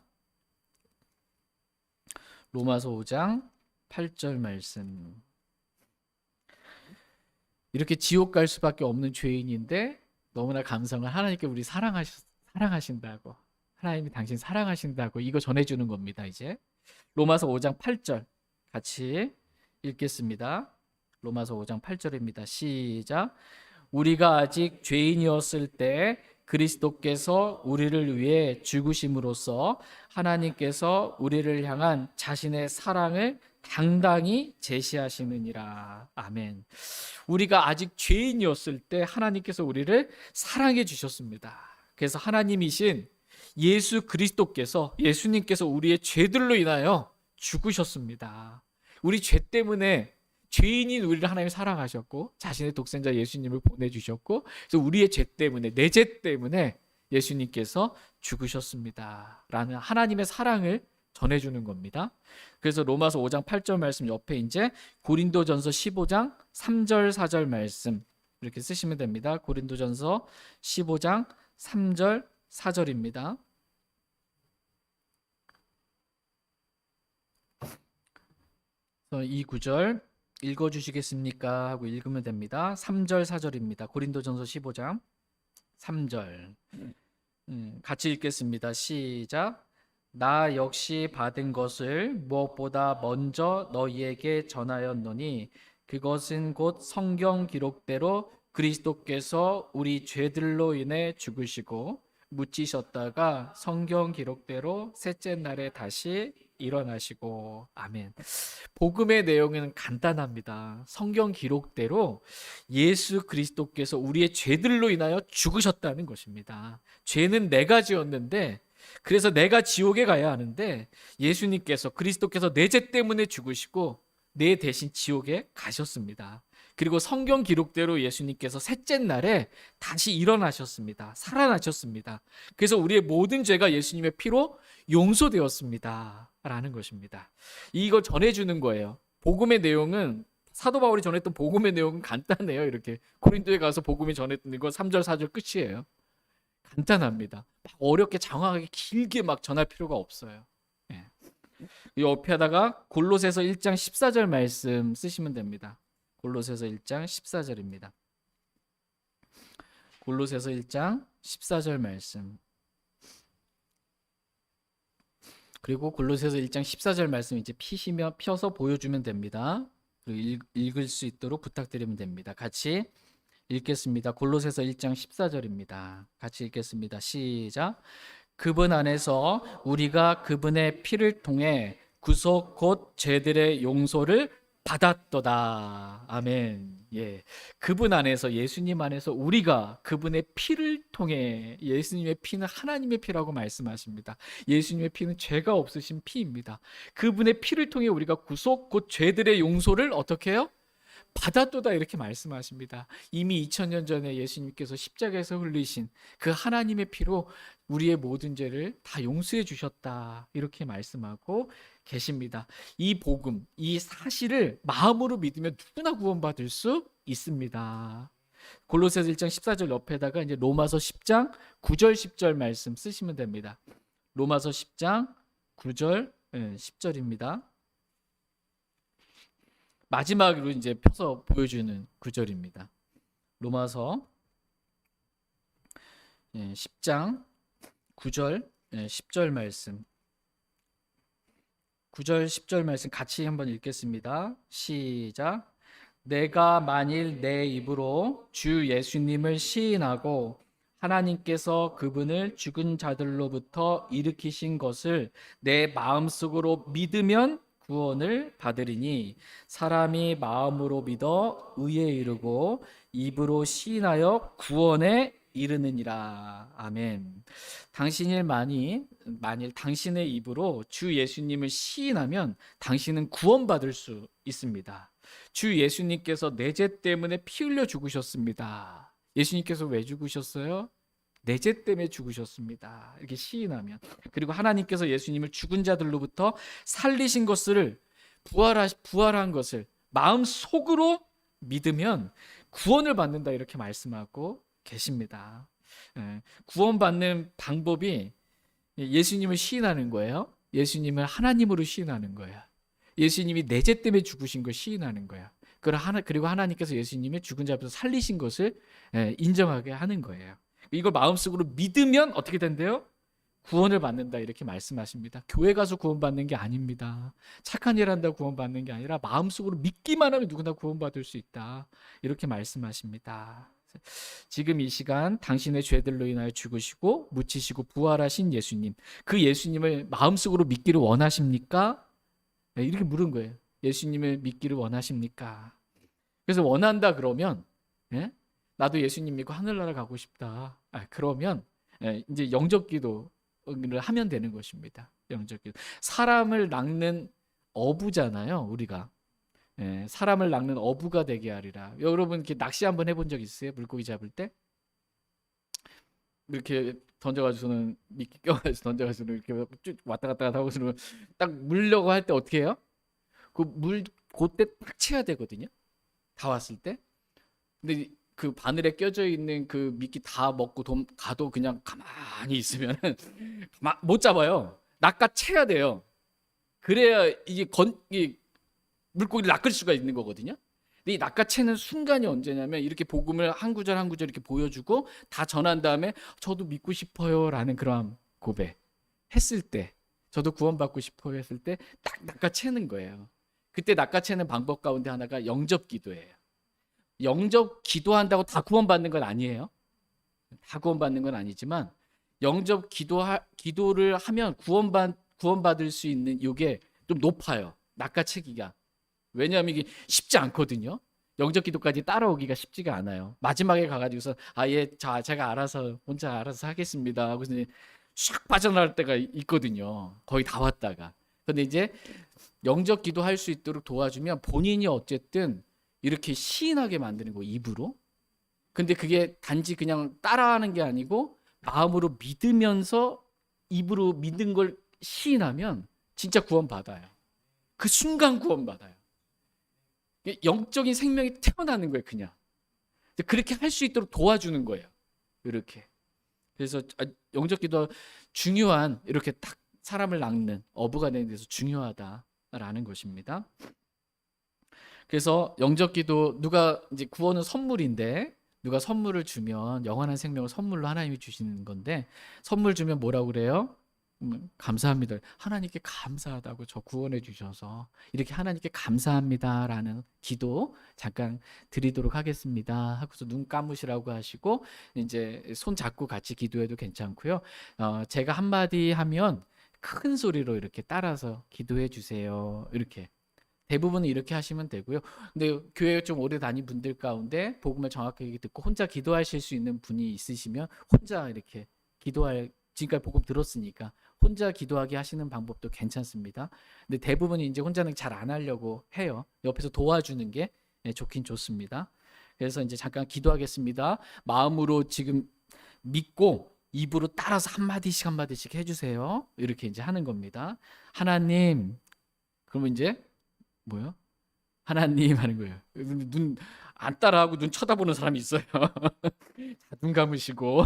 로마서 5장 8절 말씀. 이렇게 지옥 갈 수밖에 없는 죄인인데 너무나 감성을 하나님께 우리 사랑하신다고, 하나님이 당신 사랑하신다고 이거 전해주는 겁니다. 이제 로마서 5장 8절 같이 읽겠습니다. 로마서 5장 8절입니다. 시작. 우리가 아직 죄인이었을 때 그리스도께서 우리를 위해 죽으심으로써 하나님께서 우리를 향한 자신의 사랑을 당당히 제시하시느니라. 아멘. 우리가 아직 죄인이었을 때 하나님께서 우리를 사랑해 주셨습니다. 그래서 하나님이신 예수 그리스도께서, 예수님께서 우리의 죄들로 인하여 죽으셨습니다. 우리 죄 때문에, 죄인인 우리를 하나님이 사랑하셨고 자신의 독생자 예수님을 보내주셨고, 그래서 우리의 죄 때문에, 내 죄 때문에 예수님께서 죽으셨습니다 라는 하나님의 사랑을 전해주는 겁니다. 그래서 로마서 5장 8절 말씀 옆에 이제 고린도전서 15장 3절 4절 말씀 이렇게 쓰시면 됩니다. 고린도전서 15장 3절 4절입니다. 이 구절 읽어주시겠습니까? 하고 읽으면 됩니다. 3절 4절입니다. 고린도전서 15장 3절 같이 읽겠습니다. 시작. 나 역시 받은 것을 무엇보다 먼저 너희에게 전하였노니 그것은 곧 성경 기록대로 그리스도께서 우리 죄들로 인해 죽으시고 묻히셨다가 성경 기록대로 셋째 날에 다시 일어나시고. 아멘. 복음의 내용은 간단합니다. 성경 기록대로 예수 그리스도께서 우리의 죄들로 인하여 죽으셨다는 것입니다. 죄는 내가 지었는데, 그래서 내가 지옥에 가야 하는데 예수님께서, 그리스도께서 내 죄 때문에 죽으시고 내 대신 지옥에 가셨습니다. 그리고 성경 기록대로 예수님께서 셋째 날에 다시 일어나셨습니다. 살아나셨습니다. 그래서 우리의 모든 죄가 예수님의 피로 용서되었습니다 라는 것입니다. 이거 전해주는 거예요. 복음의 내용은, 사도 바울이 전했던 복음의 내용은 간단해요. 이렇게 고린도에 가서 복음이 전했던 이거 3절 4절 끝이에요. 간단합니다. 막 어렵게 장황하게 길게 막 전할 필요가 없어요. 예. 옆에다가 골로새서 1장 14절 말씀 쓰시면 됩니다. 골로새서 1장 14절입니다. 골로새서 1장 14절 말씀. 그리고 골로새서 1장 14절 말씀 이제 펴서 보여주면 됩니다. 그리고 읽을 수 있도록 부탁드리면 됩니다. 같이 읽겠습니다. 골로새서 1장 14절입니다. 같이 읽겠습니다. 시작. 그분 안에서 우리가 그분의 피를 통해 구속 곧 죄들의 용서를 받았도다. 아멘. 예. 그분 안에서, 예수님 안에서 우리가 그분의 피를 통해, 예수님의 피는 하나님의 피라고 말씀하십니다. 예수님의 피는 죄가 없으신 피입니다. 그분의 피를 통해 우리가 구속 곧 죄들의 용서를 어떻게 해요? 받았도다 이렇게 말씀하십니다. 이미 2000년 전에 예수님께서 십자가에서 흘리신 그 하나님의 피로 우리의 모든 죄를 다 용서해 주셨다 이렇게 말씀하고 계십니다. 이 복음, 이 사실을 마음으로 믿으면 누구나 구원받을 수 있습니다. 골로새서 1장 14절 옆에다가 이제 로마서 10장 9절 10절 말씀 쓰시면 됩니다. 로마서 10장 9절 10절입니다. 마지막으로 이제 펴서 보여주는 구절입니다. 로마서 10장 9절 10절 말씀, 9절 10절 말씀 같이 한번 읽겠습니다. 시작. 내가 만일 내 입으로 주 예수님을 시인하고 하나님께서 그분을 죽은 자들로부터 일으키신 것을 내 마음속으로 믿으면 구원을 받으리니 사람이 마음으로 믿어 의에 이르고 입으로 시인하여 구원에 이르느니라. 아멘. 당신이 만일 당신의 입으로 주 예수님을 시인하면 당신은 구원받을 수 있습니다. 주 예수님께서 내 죄 때문에 피 흘려 죽으셨습니다. 예수님께서 왜 죽으셨어요? 내 죄 때문에 죽으셨습니다. 이렇게 시인하면. 그리고 하나님께서 예수님을 죽은 자들로부터 살리신 것을 부활한 것을 마음속으로 믿으면 구원을 받는다, 이렇게 말씀하고 계십니다. 구원받는 방법이 예수님을 시인하는 거예요. 예수님을 하나님으로 시인하는 거예요. 예수님이 내 죄 때문에 죽으신 걸 시인하는 거예요. 그리고 하나님께서 예수님의 죽은 자부터 살리신 것을 인정하게 하는 거예요. 이걸 마음속으로 믿으면 어떻게 된대요? 구원을 받는다, 이렇게 말씀하십니다. 교회 가서 구원받는 게 아닙니다. 착한 일 한다고 구원받는 게 아니라 마음속으로 믿기만 하면 누구나 구원받을 수 있다, 이렇게 말씀하십니다. 지금 이 시간 당신의 죄들로 인하여 죽으시고 묻히시고 부활하신 예수님, 그 예수님을 마음속으로 믿기를 원하십니까? 이렇게 물은 거예요. 예수님을 믿기를 원하십니까? 그래서 원한다 그러면, 나도 예수님 믿고 하늘나라 가고 싶다, 그러면 이제 영접 기도를 하면 되는 것입니다. 영접 기도. 사람을 낚는 어부잖아요, 우리가. 사람을 낚는 어부가 되게 하리라. 여러분 이렇게 낚시 한번 해본 적 있어요? 물고기 잡을 때 이렇게 던져가지고는 미끼 껴가지고 던져가지고 이렇게 쭉 왔다 갔다 하고서는 딱 물려고 할 때 어떻게 해요? 그때 딱 채야 되거든요. 다 왔을 때. 근데 그 바늘에 껴져 있는 그 미끼 다 먹고 가도 그냥 가만히 있으면은 못 잡아요. 낚아채야 돼요. 그래야 이게 물고기를 낚을 수가 있는 거거든요. 근데 이 낚아채는 순간이 언제냐면 이렇게 복음을 한 구절 한 구절 이렇게 보여주고 다 전한 다음에 저도 믿고 싶어요라는 그런 고백 했을 때, 저도 구원받고 싶어요 했을 때 딱 낚아채는 거예요. 그때 낚아채는 방법 가운데 하나가 영접 기도예요. 영접 기도한다고 다 구원받는 건 아니에요. 다 구원받는 건 아니지만 영접 기도를 하면 구원받을 수 있는 이게 좀 높아요. 낚아채기가. 왜냐하면 이게 쉽지 않거든요. 영접 기도까지 따라오기가 쉽지가 않아요. 마지막에 가가지고서 제가 혼자 알아서 하겠습니다 하고 샥 빠져나갈 때가 있거든요. 거의 다 왔다가. 근데 이제 영접 기도할 수 있도록 도와주면 본인이 어쨌든 이렇게 시인하게 만드는 거, 입으로. 근데 그게 단지 그냥 따라하는 게 아니고 마음으로 믿으면서 입으로 믿는 걸 시인하면 진짜 구원받아요. 그 순간 구원받아요. 영적인 생명이 태어나는 거예요, 그냥. 그렇게 할 수 있도록 도와주는 거예요. 이렇게. 그래서 영접 기도 중요한, 이렇게 딱 사람을 낚는 어부가 되는 데서 중요하다라는 것입니다. 그래서 영접 기도, 누가 이제 구원은 선물인데 누가 선물을 주면 영원한 생명을 선물로 하나님이 주시는 건데, 선물 주면 뭐라고 그래요? 감사합니다. 하나님께 감사하다고, 저 구원해 주셔서 이렇게 하나님께 감사합니다라는 기도 잠깐 드리도록 하겠습니다 하고서 눈 감으시라고 하시고 이제 손 잡고 같이 기도해도 괜찮고요. 제가 한마디 하면 큰 소리로 이렇게 따라서 기도해 주세요. 이렇게 대부분은 이렇게 하시면 되고요. 근데 교회 좀 오래 다닌 분들 가운데 복음을 정확하게 듣고 혼자 기도하실 수 있는 분이 있으시면 혼자 이렇게 지금까지 복음 들었으니까 혼자 기도하게 하시는 방법도 괜찮습니다. 근데 대부분이 이제 혼자는 잘 안 하려고 해요. 옆에서 도와주는 게 좋긴 좋습니다. 그래서 이제 잠깐 기도하겠습니다. 마음으로 지금 믿고 입으로 따라서 한마디씩 해주세요. 이렇게 이제 하는 겁니다. 하나님, 그러면 이제 뭐요? 하나님 하는 거예요. 눈 안 따라하고 눈 쳐다보는 사람이 있어요. 눈 감으시고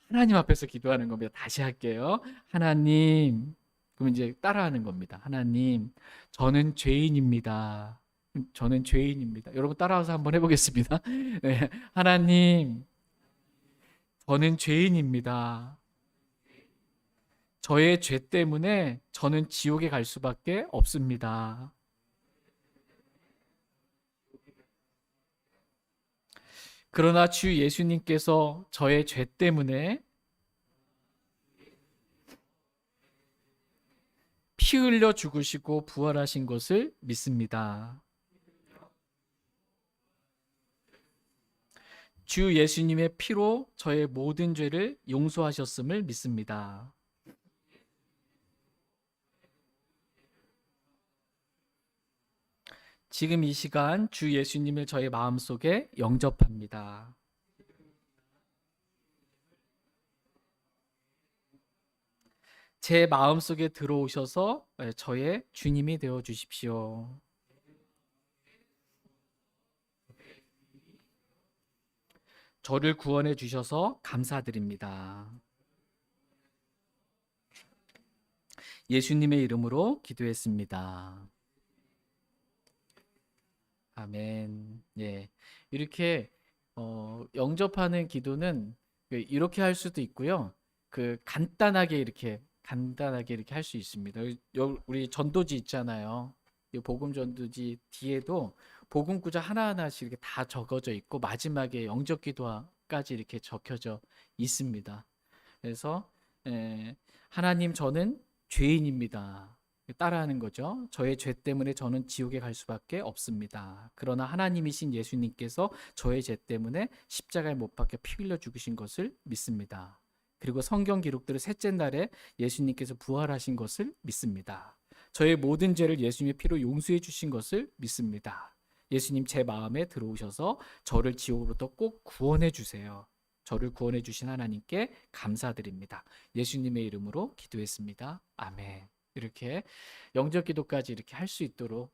하나님 앞에서 기도하는 겁니다. 다시 할게요. 하나님, 그럼 이제 따라하는 겁니다. 하나님, 저는 죄인입니다. 저는 죄인입니다. 여러분 따라와서 한번 해보겠습니다. 네. 하나님, 저는 죄인입니다. 저의 죄 때문에 저는 지옥에 갈 수밖에 없습니다. 그러나 주 예수님께서 저의 죄 때문에 피 흘려 죽으시고 부활하신 것을 믿습니다. 주 예수님의 피로 저의 모든 죄를 용서하셨음을 믿습니다. 지금 이 시간 주 예수님을 저의 마음속에 영접합니다. 제 마음속에 들어오셔서 저의 주님이 되어 주십시오. 저를 구원해 주셔서 감사드립니다. 예수님의 이름으로 기도했습니다. 아멘. 예. 이렇게 영접하는 기도는 이렇게 할 수도 있고요. 간단하게 이렇게 할 수 있습니다. 우리 전도지 있잖아요. 이 복음 전도지 뒤에도 복음 구절 하나하나씩 이렇게 다 적어져 있고 마지막에 영접 기도까지 이렇게 적혀져 있습니다. 그래서 하나님, 저는 죄인입니다. 따라하는 거죠. 저의 죄 때문에 저는 지옥에 갈 수밖에 없습니다. 그러나 하나님이신 예수님께서 저의 죄 때문에 십자가에 못 박혀 피 흘려 죽으신 것을 믿습니다. 그리고 성경 기록대로 셋째 날에 예수님께서 부활하신 것을 믿습니다. 저의 모든 죄를 예수님의 피로 용서해 주신 것을 믿습니다. 예수님, 제 마음에 들어오셔서 저를 지옥으로부터 꼭 구원해 주세요. 저를 구원해 주신 하나님께 감사드립니다. 예수님의 이름으로 기도했습니다. 아멘. 이렇게 영접 기도까지 이렇게 할 수 있도록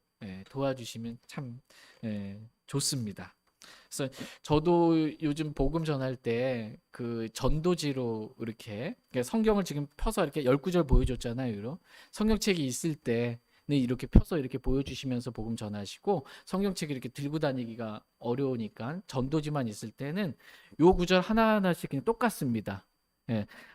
도와주시면 참 좋습니다. 그래서 저도 요즘 복음 전할 때 그 전도지로 이렇게 성경을 지금 펴서 이렇게 10구절 보여줬잖아요. 성경책이 있을 때는 이렇게 펴서 이렇게 보여주시면서 복음 전하시고, 성경책을 이렇게 들고 다니기가 어려우니까 전도지만 있을 때는 요 구절 하나하나씩 그냥 똑같습니다.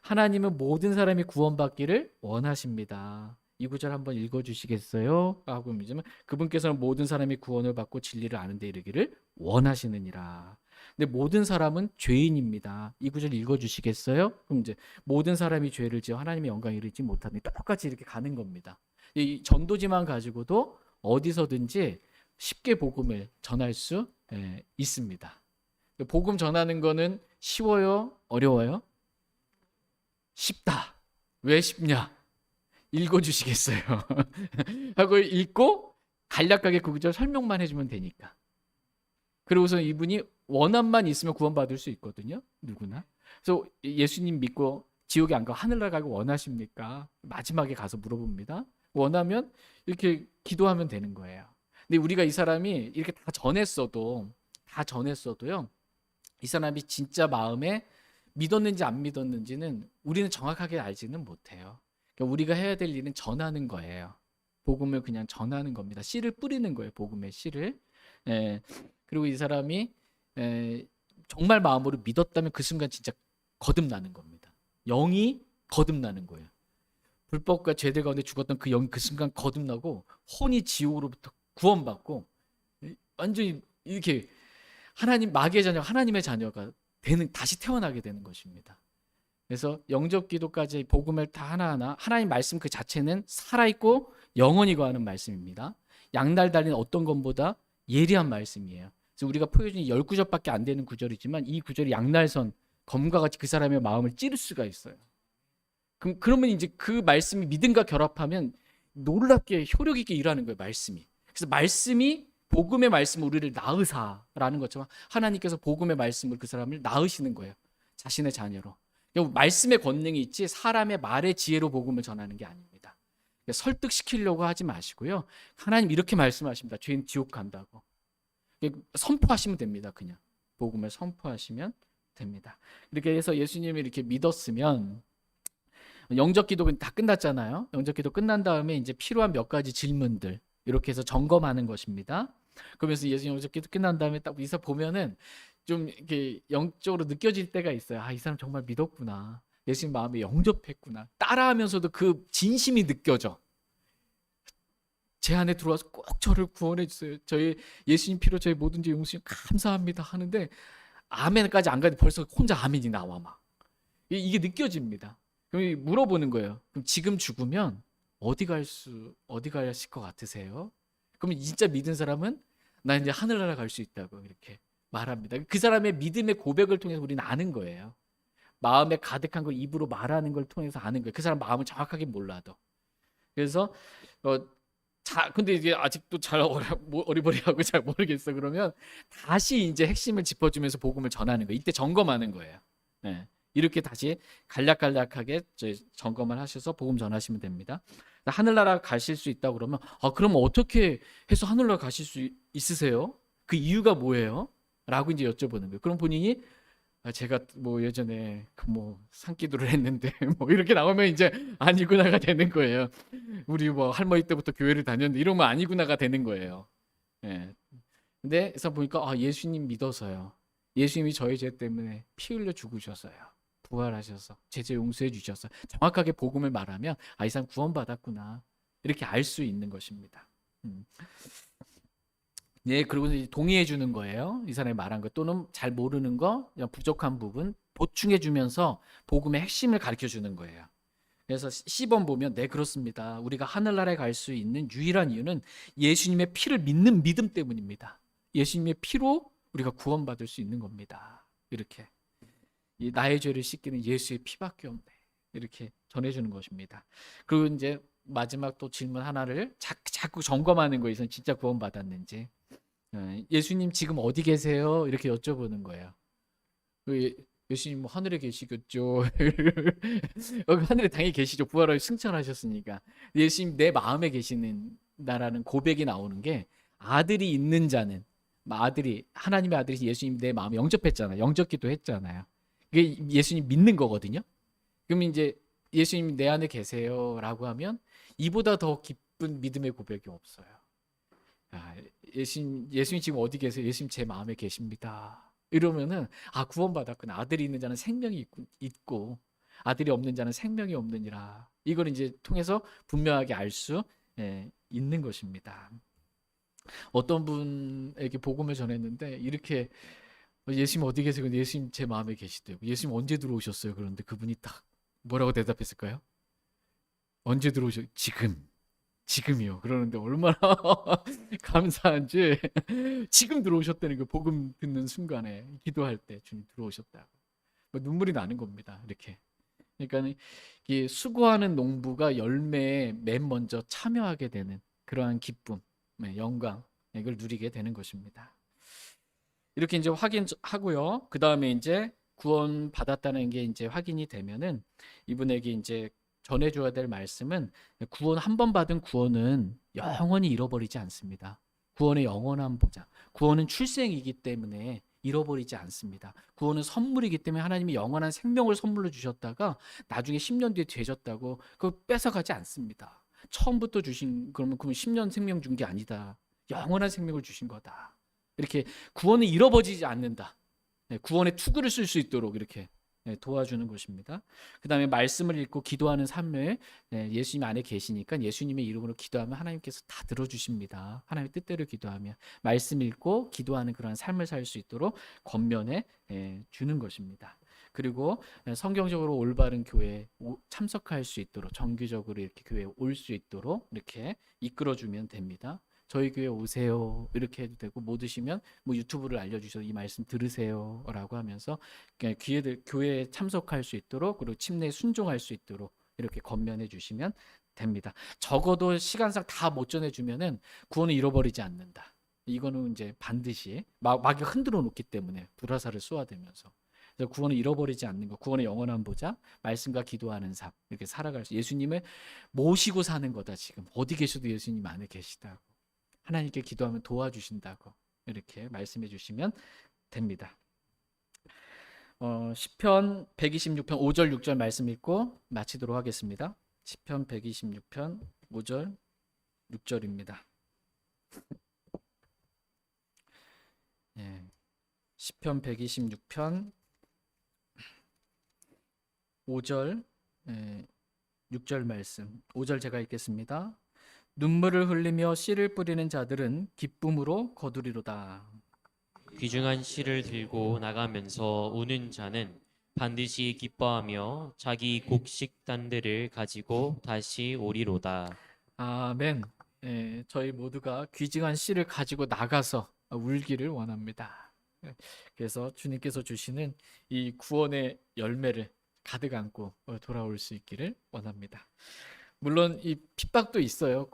하나님은 모든 사람이 구원받기를 원하십니다. 이 구절 한번 읽어주시겠어요? 하고 있으면 그분께서는 모든 사람이 구원을 받고 진리를 아는 데 이르기를 원하시느니라. 근데 모든 사람은 죄인입니다. 이 구절 읽어주시겠어요? 그럼 이제 모든 사람이 죄를 지어 하나님의 영광에 이르지 못하니 똑같이 이렇게 가는 겁니다. 이 전도지만 가지고도 어디서든지 쉽게 복음을 전할 수 있습니다. 복음 전하는 거는 쉬워요? 어려워요? 쉽다. 왜 쉽냐? 읽어주시겠어요? 하고 읽고 간략하게 그 구절 설명만 해주면 되니까. 그리고서 이분이 원함만 있으면 구원받을 수 있거든요. 누구나. 그래서 예수님 믿고 지옥에 안 가고 하늘나라 가고 원하십니까? 마지막에 가서 물어봅니다. 원하면 이렇게 기도하면 되는 거예요. 근데 우리가 이 사람이 이렇게 다 전했어도요. 이 사람이 진짜 마음에 믿었는지 안 믿었는지는 우리는 정확하게 알지는 못해요. 그러니까 우리가 해야 될 일은 전하는 거예요. 복음을 그냥 전하는 겁니다. 씨를 뿌리는 거예요. 복음의 씨를. 그리고 이 사람이 정말 마음으로 믿었다면 그 순간 진짜 거듭나는 겁니다. 영이 거듭나는 거예요. 불법과 죄들 가운데 죽었던 그 영이 그 순간 거듭나고 혼이 지옥으로부터 구원받고 완전히 이렇게 하나님, 마귀의 자녀가 하나님의 자녀가 다시 태어나게 되는 것입니다. 그래서 영접 기도까지 복음을 다 하나하나, 하나님 말씀 그 자체는 살아있고 영원히 거하는 말씀입니다. 양날 달린 어떤 것보다 예리한 말씀이에요. 그래서 우리가 포효준이 10구절밖에 안 되는 구절이지만 이 구절이 양날선, 검과 같이 그 사람의 마음을 찌를 수가 있어요. 그러면 이제 그 말씀이 믿음과 결합하면 놀랍게 효력 있게 일하는 거예요, 말씀이. 그래서 말씀이, 복음의 말씀을 우리를 낳으사라는 것처럼 하나님께서 복음의 말씀을 그 사람을 낳으시는 거예요. 자신의 자녀로. 말씀의 권능이 있지 사람의 말의 지혜로 복음을 전하는 게 아닙니다. 설득시키려고 하지 마시고요. 하나님 이렇게 말씀하십니다. 죄인 지옥 간다고. 선포하시면 됩니다. 그냥 복음을 선포하시면 됩니다. 이렇게 해서 예수님이 이렇게 믿었으면 영접 기도는 다 끝났잖아요. 영접 기도 끝난 다음에 이제 필요한 몇 가지 질문들 이렇게 해서 점검하는 것입니다. 그러면서 예수님 영접 기도 끝난 다음에 딱 이사 보면은 좀 이렇게 영적으로 느껴질 때가 있어요. 아, 이 사람 정말 믿었구나. 예수님 마음에 영접했구나. 따라하면서도 그 진심이 느껴져. 제 안에 들어와서 꼭 저를 구원해 주세요. 저희 예수님 피로 저희 모든 죄 용서 감사합니다 하는데 아멘까지 안 가도 벌써 혼자 아멘이 나와 막. 이게 느껴집니다. 그럼 물어보는 거예요. 그럼 지금 죽으면 어디 가실 것 같으세요? 그러면 진짜 믿은 사람은 나 이제 하늘나라 갈 수 있다고 이렇게 말합니다. 그 사람의 믿음의 고백을 통해서 우리는 아는 거예요. 마음에 가득한 걸 입으로 말하는 걸 통해서 아는 거예요. 그 사람 마음을 정확하게 몰라도. 그래서 어, 근데 이게 아직도 잘 어리버리하고 잘 모르겠어. 그러면 다시 이제 핵심을 짚어주면서 복음을 전하는 거예요. 이때 점검하는 거예요. 네. 이렇게 다시 간략간략하게 점검을 하셔서 복음 전하시면 됩니다. 하늘나라 가실 수 있다고 그러면 그럼 어떻게 해서 하늘나라 가실 수 있으세요? 그 이유가 뭐예요? 라고 이제 여쭤보는 거예요. 그럼 본인이 제가 뭐 예전에 뭐 산기도를 했는데 뭐 이렇게 나오면 이제 아니구나가 되는 거예요. 우리 뭐 할머니 때부터 교회를 다녔는데 이러면 아니구나가 되는 거예요. 예. 근데 그래서 보니까 예수님 믿어서요. 예수님이 저희 죄 때문에 피 흘려 죽으셨어요. 부활하셔서 제죄 용서해 주셔서 정확하게 복음을 말하면 이 사람 구원받았구나 이렇게 알 수 있는 것입니다. 네, 그리고 이제 동의해 주는 거예요. 이 사람이 말한 것 또는 잘 모르는 거, 부족한 부분 보충해 주면서 복음의 핵심을 가르쳐 주는 거예요. 그래서 10번 보면 네 그렇습니다. 우리가 하늘나라에 갈 수 있는 유일한 이유는 예수님의 피를 믿는 믿음 때문입니다. 예수님의 피로 우리가 구원받을 수 있는 겁니다. 이렇게 이 나의 죄를 씻기는 예수의 피밖에 없네. 이렇게 전해주는 것입니다. 그리고 이제 마지막 또 질문 하나를 자꾸 점검하는 거에서 진짜 구원받았는지. 예수님 지금 어디 계세요? 이렇게 여쭤보는 거예요. 예수님 뭐 하늘에 계시겠죠. 하늘에 당연히 계시죠. 부활하여 승천하셨으니까. 예수님 내 마음에 계시는다라는 고백이 나오는 게 아들이 있는 자는 하나님의 아들이 예수님 내 마음에 영접했잖아요. 영접기도 했잖아요. 그게 예수님 믿는 거거든요. 그럼 이제 예수님 내 안에 계세요라고 하면 이보다 더 기쁜 믿음의 고백이 없어요. 예수님 지금 어디 계세요? 예수님 제 마음에 계십니다. 이러면은 구원받았구나. 아들이 있는 자는 생명이 있고 아들이 없는 자는 생명이 없느니라. 이걸 이제 통해서 분명하게 알 수 있는 것입니다. 어떤 분에게 복음을 전했는데 이렇게 예수님 어디 계세요? 예수님 제 마음에 계시대요. 예수님 언제 들어오셨어요? 그런데 그분이 딱 뭐라고 대답했을까요? 언제 들어오셨? 지금이요. 그러는데 얼마나 감사한지 지금 들어오셨다는 거 복음 듣는 순간에 기도할 때 주님 들어오셨다고 눈물이 나는 겁니다. 이렇게. 그러니까 이 수고하는 농부가 열매에 맨 먼저 참여하게 되는 그러한 기쁨, 영광 이걸 누리게 되는 것입니다. 이렇게 이제 확인하고요. 그 다음에 이제 구원 받았다는 게 이제 확인이 되면은 이분에게 이제 전해줘야 될 말씀은 구원 한 번 받은 구원은 영원히 잃어버리지 않습니다. 구원의 영원한 보장. 구원은 출생이기 때문에 잃어버리지 않습니다. 구원은 선물이기 때문에 하나님이 영원한 생명을 선물로 주셨다가 나중에 10년 뒤에 되졌다고 그걸 뺏어가지 않습니다. 처음부터 주신 그러면 10년 생명 준 게 아니다. 영원한 생명을 주신 거다. 이렇게 구원은 잃어버리지 않는다. 구원의 투구를 쓸 수 있도록 이렇게 도와주는 것입니다. 그 다음에 말씀을 읽고 기도하는 삶을 예수님 안에 계시니까 예수님의 이름으로 기도하면 하나님께서 다 들어주십니다. 하나님의 뜻대로 기도하면 말씀 읽고 기도하는 그런 삶을 살 수 있도록 권면해 주는 것입니다. 그리고 성경적으로 올바른 교회에 참석할 수 있도록 정기적으로 이렇게 교회에 올 수 있도록 이렇게 이끌어주면 됩니다. 저희 교회 오세요 이렇게 해도 되고 못 오시면 뭐 유튜브를 알려주셔서 이 말씀 들으세요 라고 하면서 교회에 참석할 수 있도록 그리고 침례에 순종할 수 있도록 이렇게 권면해 주시면 됩니다. 적어도 시간상 다 못 전해주면은 구원을 잃어버리지 않는다. 이거는 이제 반드시 마귀 흔들어 놓기 때문에 불화살을 쏘아대면서 구원을 잃어버리지 않는 것, 구원의 영원한 보좌, 말씀과 기도하는 삶 이렇게 살아갈 수 예수님을 모시고 사는 거다. 지금 어디 계셔도 예수님 안에 계시다고 하나님께 기도하면 도와주신다고 이렇게 말씀해 주시면 됩니다. 시편 126편 5절 6절 말씀 읽고 마치도록 하겠습니다. 시편 126편 5절 6절입니다. 시편 126편 5절 6절 말씀 5절 제가 읽겠습니다. 눈물을 흘리며 씨를 뿌리는 자들은 기쁨으로 거두리로다. 귀중한 씨를 들고 나가면서 우는 자는 반드시 기뻐하며 자기 곡식단들을 가지고 다시 오리로다. 아멘. 저희 모두가 귀중한 씨를 가지고 나가서 울기를 원합니다. 그래서 주님께서 주시는 이 구원의 열매를 가득 안고 돌아올 수 있기를 원합니다. 물론 이 핍박도 있어요.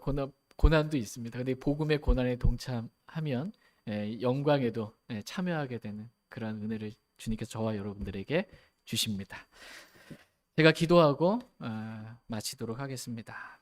고난도 있습니다. 근데 복음의 고난에 동참하면 영광에도 참여하게 되는 그런 은혜를 주님께서 저와 여러분들에게 주십니다. 제가 기도하고 마치도록 하겠습니다.